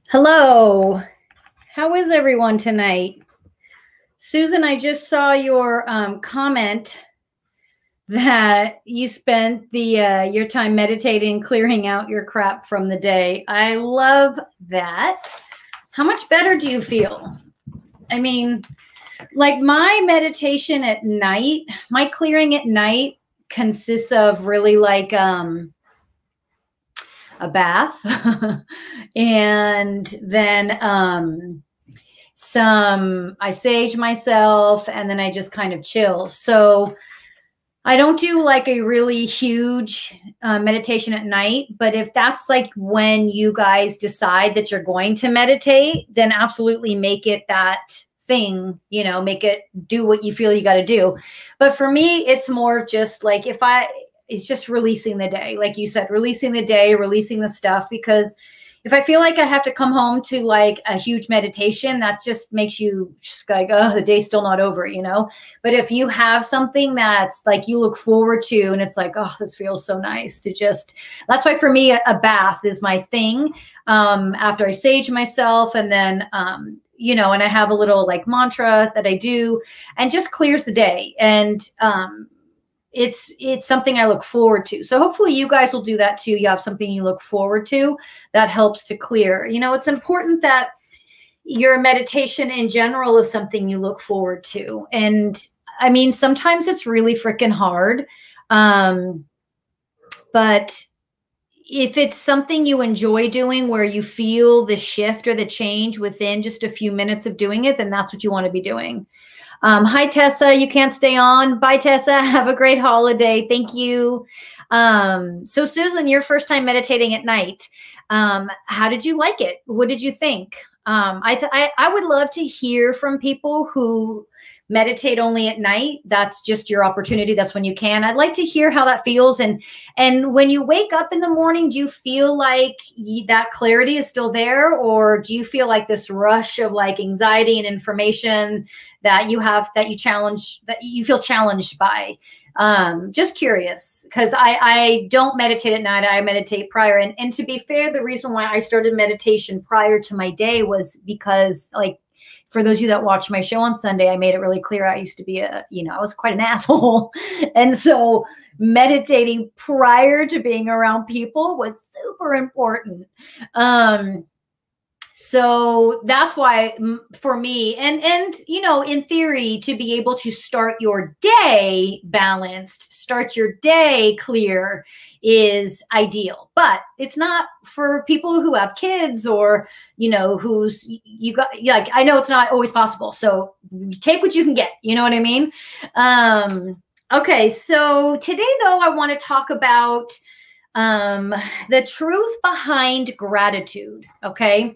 Hello. How is everyone tonight? Susan, I just saw your comment that you spent your time meditating, clearing out your crap from the day. I love that. How much better do you feel? I mean, like my meditation at night, my clearing at night consists of really like a bath and then I sage myself, and then I just kind of chill. So I don't do like a really huge meditation at night, but if that's like when you guys decide that you're going to meditate, then absolutely make it that thing, you know, make it do what you feel you got to do. But for me, it's more of just like it's just releasing the day. Like you said, releasing the day, releasing the stuff, because if I feel like I have to come home to like a huge meditation, that just makes you just like, oh, the day's still not over, you know? But if you have something that's like you look forward to and it's like, oh, this feels so nice to just, that's why for me, a bath is my thing. After I sage myself and then, you know, and I have a little like mantra that I do and just clears the day. And, it's something I look forward to. So hopefully you guys will do that too. You have something you look forward to that helps to clear. You know, it's important that your meditation in general is something you look forward to. And I mean, sometimes it's really freaking hard. But if it's something you enjoy doing where you feel the shift or the change within just a few minutes of doing it, then that's what you want to be doing. Hi, Tessa. You can't stay on. Bye, Tessa. Have a great holiday. Thank you. So Susan, your first time meditating at night. How did you like it? What did you think? I would love to hear from people who meditate only at night. That's just your opportunity. That's when you can. I'd like to hear how that feels. And when you wake up in the morning, do you feel like that clarity is still there? Or do you feel like this rush of like anxiety and information that you have, that you feel challenged by? Just curious, because I don't meditate at night. I meditate prior. And to be fair, the reason why I started meditation prior to my day was because, like, for those of you that watch my show on Sunday, I made it really clear I used to be I was quite an asshole. And so meditating prior to being around people was super important. So that's why for me, and you know, in theory, to be able to start your day balanced, start your day clear is ideal. But it's not for people who have kids or, you know, like, I know it's not always possible. So take what you can get, you know what I mean? Okay, so today though, I want to talk about the truth behind gratitude. Okay.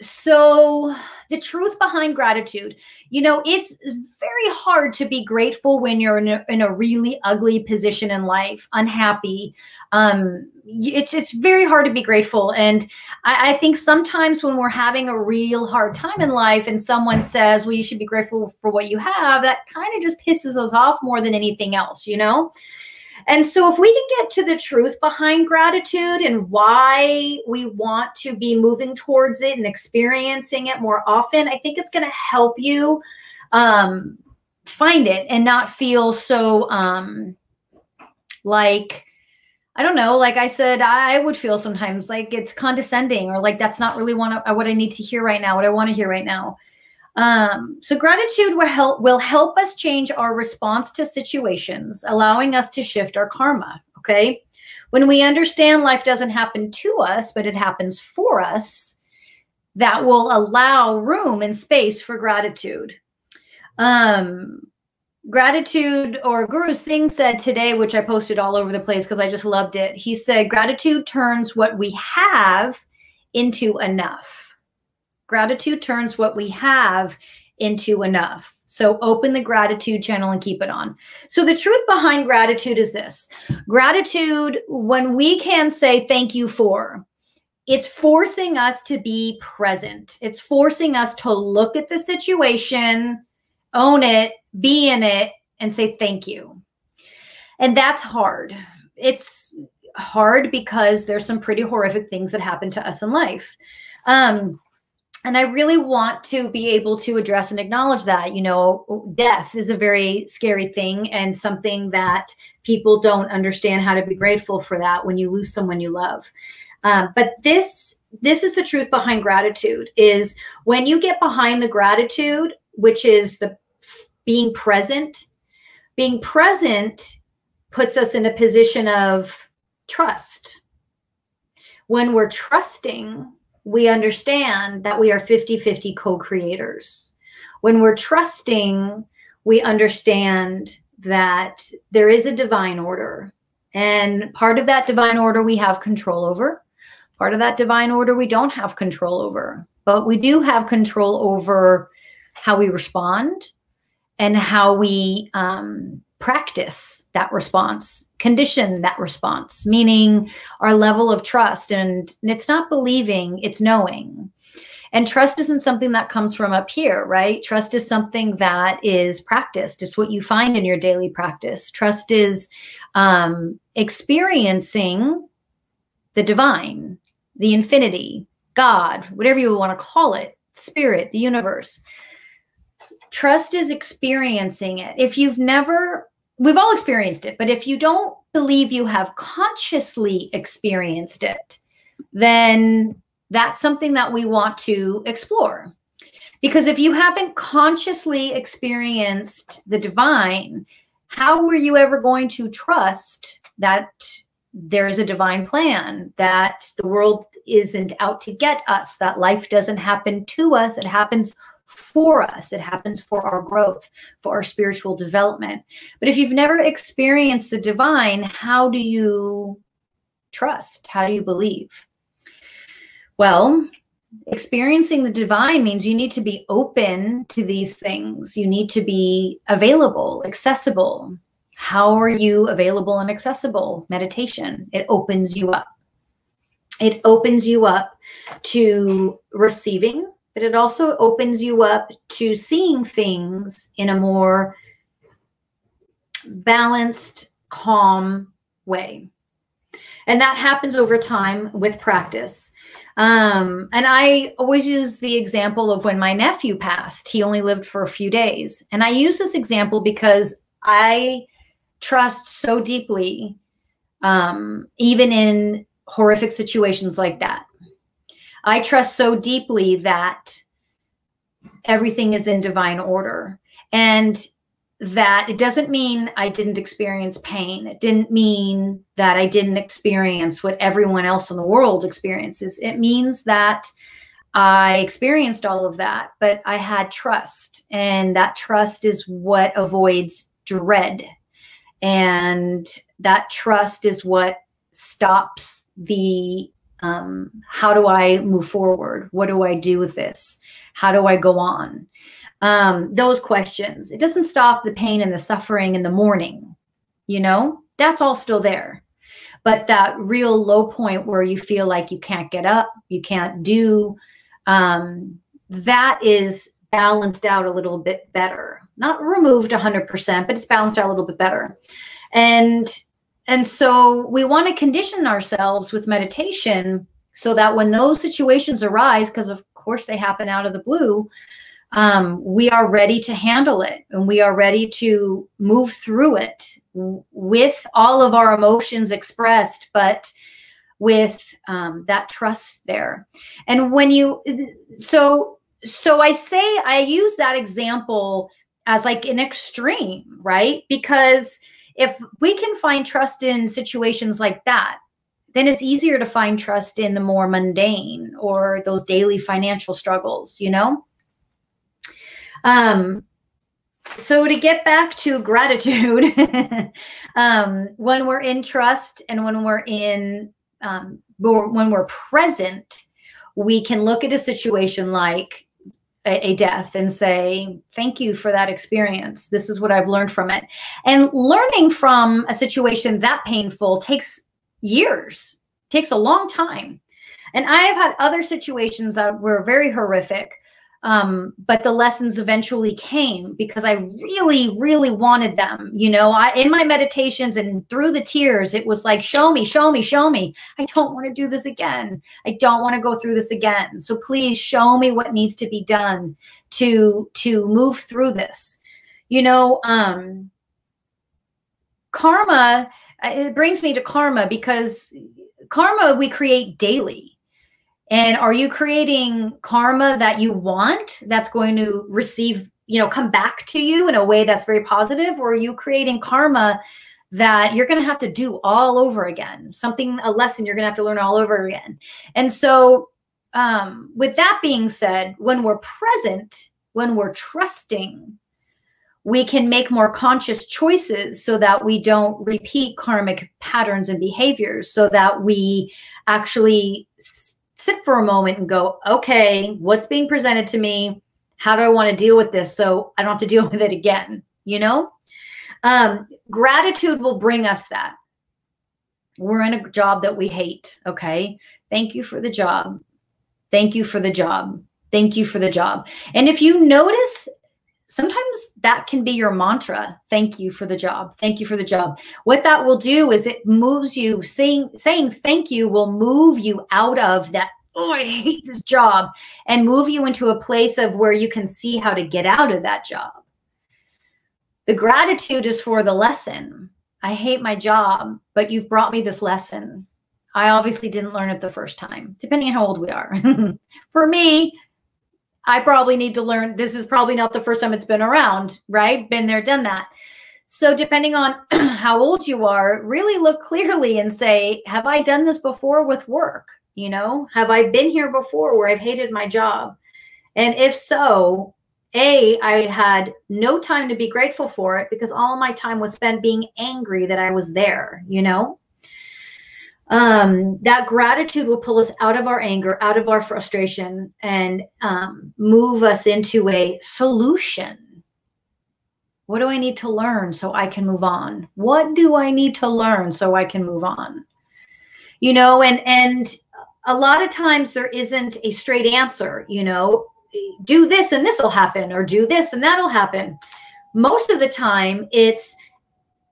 So the truth behind gratitude, you know, it's very hard to be grateful when you're in a really ugly position in life, unhappy. It's very hard to be grateful. And I think sometimes when we're having a real hard time in life and someone says, well, you should be grateful for what you have, that kind of just pisses us off more than anything else, you know? And so if we can get to the truth behind gratitude and why we want to be moving towards it and experiencing it more often, I think it's going to help you find it and not feel so like, I don't know, like I said, I would feel sometimes like it's condescending or like that's not really what I need to hear right now, what I want to hear right now. So gratitude will help us change our response to situations, allowing us to shift our karma. Okay. When we understand life doesn't happen to us, but it happens for us, that will allow room and space for gratitude. Gratitude, or Guru Singh said today, which I posted all over the place because I just loved it. He said, gratitude turns what we have into enough. Gratitude turns what we have into enough. So open the gratitude channel and keep it on. So the truth behind gratitude is this. Gratitude, when we can say thank you for, it's forcing us to be present. It's forcing us to look at the situation, own it, be in it, and say thank you. And that's hard. It's hard because there's some pretty horrific things that happen to us in life. And I really want to be able to address and acknowledge that, you know, death is a very scary thing and something that people don't understand how to be grateful for that when you lose someone you love. But this is the truth behind gratitude, is when you get behind the gratitude, which is the being present puts us in a position of trust. When we're trusting, we understand that we are 50-50 co-creators. When we're trusting, we understand that there is a divine order. And part of that divine order we have control over. Part of that divine order we don't have control over. But we do have control over how we respond and how we practice that response, condition that response, meaning our level of trust. And it's not believing, it's knowing. And trust isn't something that comes from up here, right? Trust is something that is practiced. It's what you find in your daily practice. Trust is experiencing the divine, the infinity, God, whatever you want to call it, spirit, the universe. Trust is experiencing it. If you've never, we've all experienced it, but if you don't believe you have consciously experienced it, then that's something that we want to explore. Because if you haven't consciously experienced the divine, how were you ever going to trust that there is a divine plan, that the world isn't out to get us, that life doesn't happen to us, it happens for us. It happens for our growth, for our spiritual development. But if you've never experienced the divine, how do you trust? How do you believe? Well, experiencing the divine means you need to be open to these things. You need to be available, accessible. How are you available and accessible? Meditation. It opens you up. It opens you up to receiving, but it also opens you up to seeing things in a more balanced, calm way. And that happens over time with practice. And I always use the example of when my nephew passed. He only lived for a few days. And I use this example because I trust so deeply, even in horrific situations like that. I trust so deeply that everything is in divine order, and that it doesn't mean I didn't experience pain. It didn't mean that I didn't experience what everyone else in the world experiences. It means that I experienced all of that, but I had trust, and that trust is what avoids dread. And that trust is what stops the how do I move forward? What do I do with this? How do I go on? Those questions. It doesn't stop the pain and the suffering in the morning, you know, that's all still there. But that real low point where you feel like you can't get up, you can't do, that is balanced out a little bit better. Not removed 100%, but it's balanced out a little bit better. And so we want to condition ourselves with meditation so that when those situations arise, because of course they happen out of the blue, we are ready to handle it, and we are ready to move through it with all of our emotions expressed, but with that trust there. And when you, so I say, I use that example as like an extreme, right? Because if we can find trust in situations like that, then it's easier to find trust in the more mundane or those daily financial struggles, you know? So to get back to gratitude, when we're in trust and when we're in, when we're present, we can look at a situation like a death and say, thank you for that experience. This is what I've learned from it. And learning from a situation that painful takes years, takes a long time. And I have had other situations that were very horrific, But the lessons eventually came because I really, really wanted them. You know, in my meditations and through the tears, it was like, show me, show me, show me. I don't want to do this again. I don't want to go through this again. So please show me what needs to be done to move through this. You know, karma, it brings me to karma, because karma we create daily. And are you creating karma that you want, that's going to receive, you know, come back to you in a way that's very positive? Or are you creating karma that you're going to have to do all over again? A lesson you're going to have to learn all over again. And so with that being said, when we're present, when we're trusting, we can make more conscious choices so that we don't repeat karmic patterns and behaviors, so that we actually sit for a moment and go, okay, what's being presented to me? How do I want to deal with this so I don't have to deal with it again? You know, gratitude will bring us that. We're in a job that we hate. Okay. Thank you for the job. Thank you for the job. Thank you for the job. And if you notice, sometimes that can be your mantra. Thank you for the job. Thank you for the job. What that will do is it moves you, saying thank you will move you out of that, oh, I hate this job, and move you into a place of where you can see how to get out of that job. The gratitude is for the lesson. I hate my job, but you've brought me this lesson. I obviously didn't learn it the first time, depending on how old we are. For me, I probably need to learn. This is probably not the first time it's been around, right? Been there, done that. So depending on how old you are, really look clearly and say, have I done this before with work? You know, have I been here before where I've hated my job? And if so, I had no time to be grateful for it, because all my time was spent being angry that I was there, you know? That gratitude will pull us out of our anger, out of our frustration, and move us into a solution. What do I need to learn so I can move on? What do I need to learn so I can move on? You know, and a lot of times there isn't a straight answer, you know, do this and this will happen, or do this and that'll happen. Most of the time it's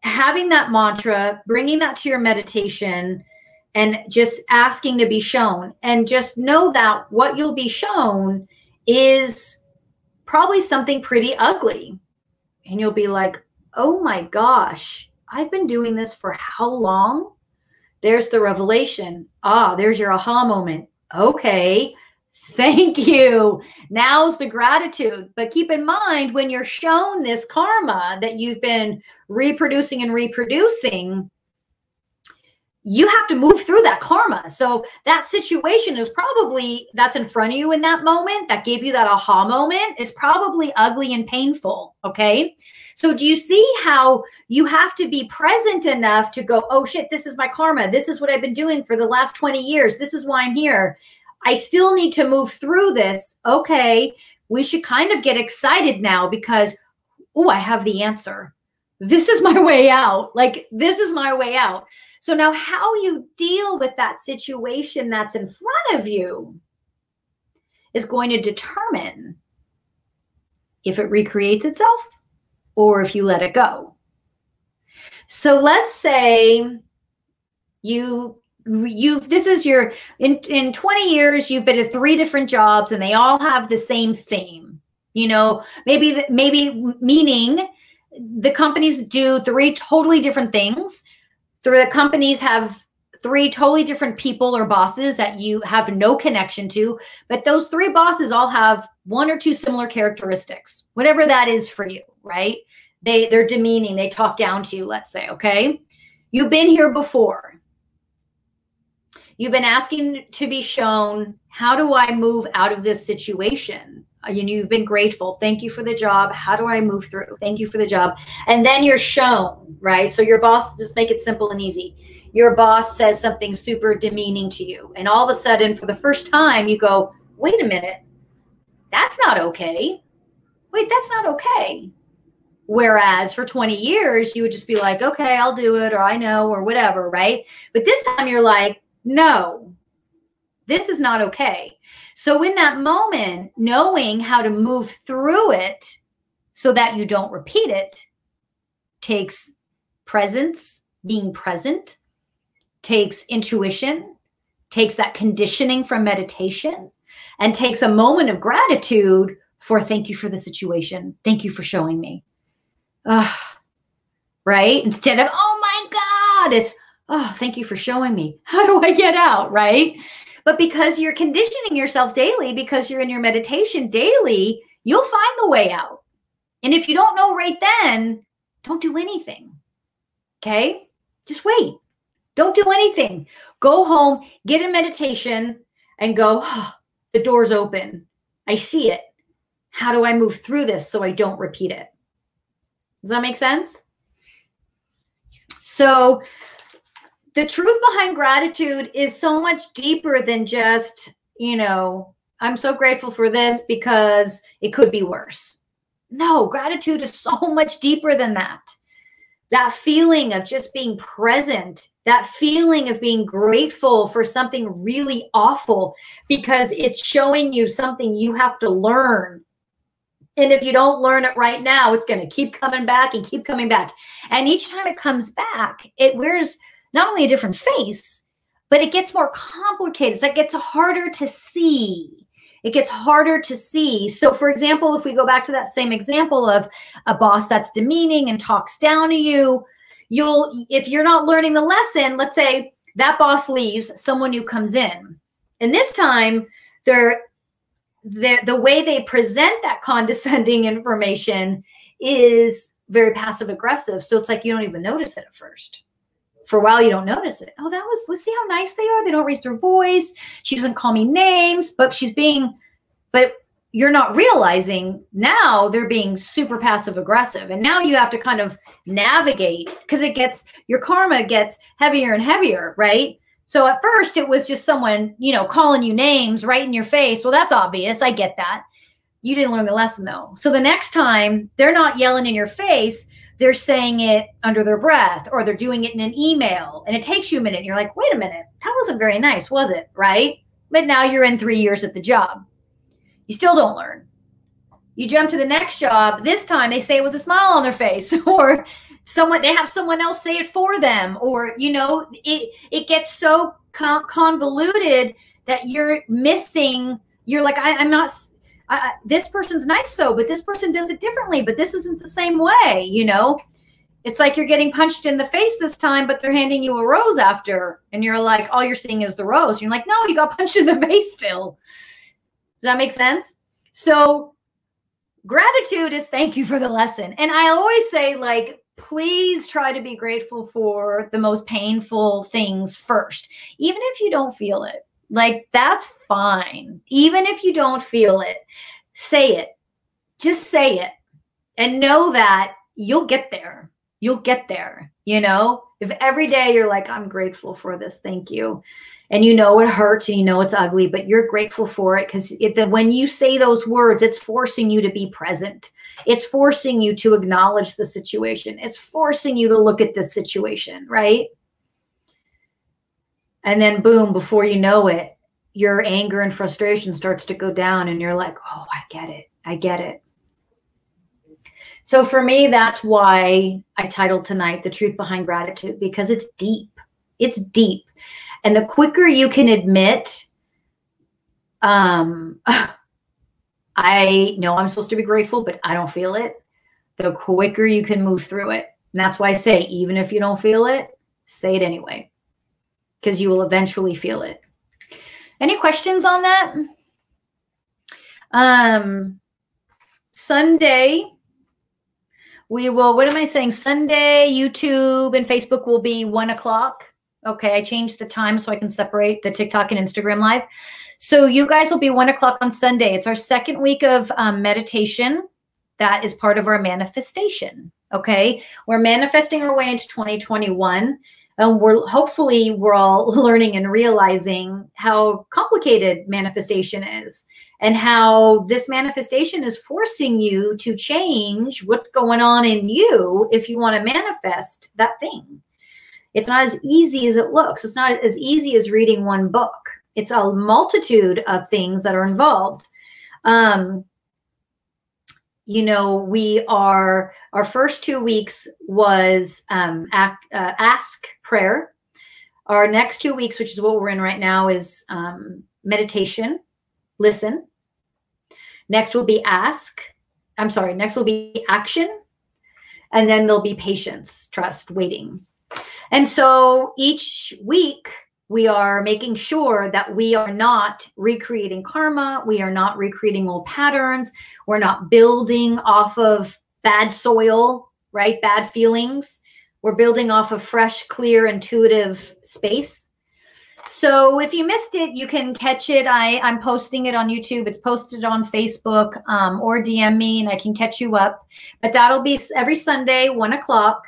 having that mantra, bringing that to your meditation, and just asking to be shown. And just know that what you'll be shown is probably something pretty ugly. And you'll be like, oh my gosh, I've been doing this for how long? There's the revelation. Ah, there's your aha moment. Okay, thank you. Now's the gratitude. But keep in mind, when you're shown this karma that you've been reproducing and reproducing, you have to move through that karma. So that situation is probably, that's in front of you in that moment, that gave you that aha moment, is probably ugly and painful. Okay. So do you see how you have to be present enough to go, oh shit, this is my karma. This is what I've been doing for the last 20 years. This is why I'm here. I still need to move through this. Okay. We should kind of get excited now because, oh, I have the answer. This is my way out. Like, this is my way out. So now how you deal with that situation that's in front of you is going to determine if it recreates itself or if you let it go. So let's say this is your, in 20 years, you've been at 3 different jobs and they all have the same theme, you know, maybe meaning the companies do 3 totally different things. The companies have 3 totally different people or bosses that you have no connection to, but those 3 bosses all have 1 or 2 similar characteristics, whatever that is for you, right? They're demeaning, they talk down to you, let's say, okay? You've been here before. You've been asking to be shown, how do I move out of this situation? You've been grateful. Thank you for the job. How do I move through? Thank you for the job. And then you're shown, right? So your boss, just make it simple and easy. Your boss says something super demeaning to you. And all of a sudden, for the first time, you go, wait a minute, that's not okay. Wait, that's not okay. Whereas for 20 years, you would just be like, okay, I'll do it, or I know, or whatever, right? But this time you're like, no, This is not okay. So in that moment, knowing how to move through it so that you don't repeat it takes presence, being present, takes intuition, takes that conditioning from meditation, and takes a moment of gratitude for thank you for the situation. Thank you for showing me. Right? Instead of, oh my God, it's, oh, thank you for showing me. How do I get out? Right? But because you're conditioning yourself daily, because you're in your meditation daily, you'll find the way out. And if you don't know right then, don't do anything. Okay? Just wait. Don't do anything. Go home, get in meditation, and go, oh, the door's open. I see it. How do I move through this so I don't repeat it? Does that make sense? So the truth behind gratitude is so much deeper than just, you know, I'm so grateful for this because it could be worse. No, gratitude is so much deeper than that. That feeling of just being present, that feeling of being grateful for something really awful because it's showing you something you have to learn. And if you don't learn it right now, it's going to keep coming back and keep coming back. And each time it comes back, it wears not only a different face, but it gets more complicated. It's like it gets harder to see. It gets harder to see. So for example, if we go back to that same example of a boss that's demeaning and talks down to you, if you're not learning the lesson, let's say that boss leaves, someone new comes in. And this time, the way they present that condescending information is very passive aggressive. So it's like you don't even notice it at first. For a while, you don't notice it. Oh, let's see how nice they are. They don't raise their voice. She doesn't call me names, but but you're not realizing now they're being super passive aggressive. And now you have to kind of navigate because your karma gets heavier and heavier, right? So at first it was just someone, you know, calling you names right in your face. Well, that's obvious. I get that. You didn't learn the lesson though. So the next time they're not yelling in your face, they're saying it under their breath or they're doing it in an email and it takes you a minute. And you're like, wait a minute, that wasn't very nice, was it? Right? But now you're in 3 years at the job. You still don't learn. You jump to the next job. This time they say it with a smile on their face or they have someone else say it for them, or, you know, it gets so convoluted that you're missing. You're like, I'm not, this person's nice though, but this person does it differently, but this isn't the same way. You know, it's like you're getting punched in the face this time, but they're handing you a rose after. And you're like, all you're seeing is the rose. You're like, no, you got punched in the face still. Does that make sense? So gratitude is thank you for the lesson. And I always say, like, please try to be grateful for the most painful things first, even if you don't feel it. Like, that's fine. Even if you don't feel it, say it. Just say it and know that you'll get there. You'll get there. You know, if every day you're like, I'm grateful for this, thank you. And you know it hurts and you know it's ugly, but you're grateful for it because when you say those words, it's forcing you to be present. It's forcing you to acknowledge the situation. It's forcing you to look at this situation, right? And then boom, before you know it, your anger and frustration starts to go down and you're like, oh, I get it. I get it. So for me, that's why I titled tonight, The Truth Behind Gratitude, because it's deep. It's deep. And the quicker you can admit, I know I'm supposed to be grateful, but I don't feel it, the quicker you can move through it. And that's why I say, even if you don't feel it, say it anyway, because you will eventually feel it. Any questions on that? Sunday, we will, what am I saying? Sunday, YouTube and Facebook will be 1 o'clock. Okay, I changed the time so I can separate the TikTok and Instagram live. So you guys will be 1 o'clock on Sunday. It's our second week of meditation. That is part of our manifestation. Okay, we're manifesting our way into 2021. And hopefully we're all learning and realizing how complicated manifestation is and how this manifestation is forcing you to change what's going on in you if you want to manifest that thing. It's not as easy as it looks. It's not as easy as reading one book. It's a multitude of things that are involved. You know, our first 2 weeks was ask prayer. Our next 2 weeks, which is what we're in right now, is meditation, listen. Next will be next will be action. And then there'll be patience, trust, waiting. And so each week we are making sure that we are not recreating karma. We are not recreating old patterns. We're not building off of bad soil, right? Bad feelings. We're building off of fresh, clear, intuitive space. So if you missed it, you can catch it. I'm posting it on YouTube. It's posted on Facebook, or DM me and I can catch you up. But that'll be every Sunday, 1 o'clock.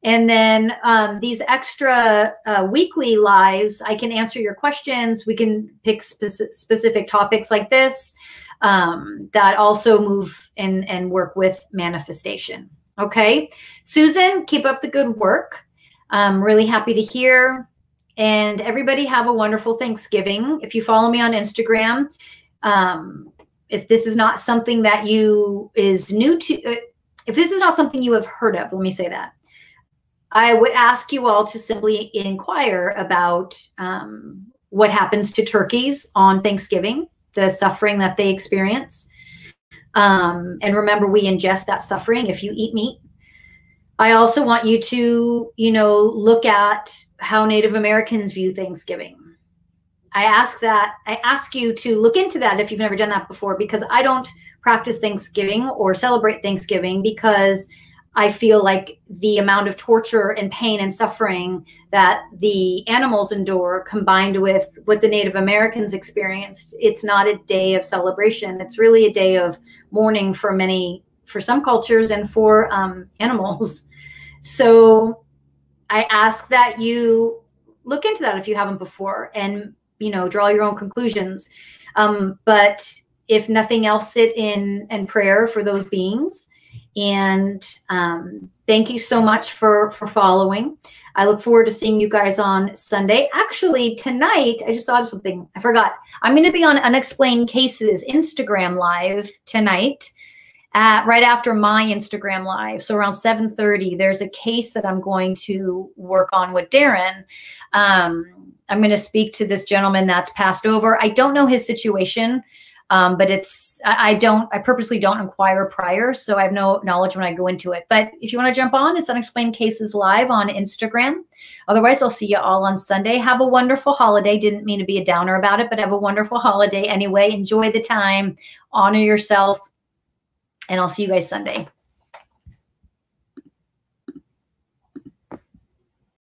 And then these extra weekly lives, I can answer your questions. We can pick specific topics like this that also move and work with manifestation. Okay, Susan, keep up the good work. I'm really happy to hear. And everybody have a wonderful Thanksgiving. If you follow me on Instagram, if this is not something that is new to, if this is not something you have heard of, let me say that. I would ask you all to simply inquire about what happens to turkeys on Thanksgiving, the suffering that they experience. And remember, we ingest that suffering if you eat meat. I also want you to, look at how Native Americans view Thanksgiving. I ask you to look into that if you've never done that before, because I don't practice Thanksgiving or celebrate Thanksgiving because I feel like the amount of torture and pain and suffering that the animals endure combined with what the Native Americans experienced, it's not a day of celebration. It's really a day of mourning for some cultures and for animals. So I ask that you look into that if you haven't before and, draw your own conclusions. But if nothing else, sit in prayer for those beings. And thank you so much for following. I look forward to seeing you guys on Sunday. Actually, tonight, I just thought of something. I forgot. I'm going to be on Unexplained Cases Instagram Live tonight, right after my Instagram Live. So around 7:30, there's a case that I'm going to work on with Darren. I'm going to speak to this gentleman that's passed over. I don't know his situation. But I purposely don't inquire prior, so I have no knowledge when I go into it. But if you want to jump on, it's Unexplained Cases Live on Instagram. Otherwise, I'll see you all on Sunday. Have a wonderful holiday. Didn't mean to be a downer about it, but have a wonderful holiday anyway. Enjoy the time, honor yourself, and I'll see you guys Sunday.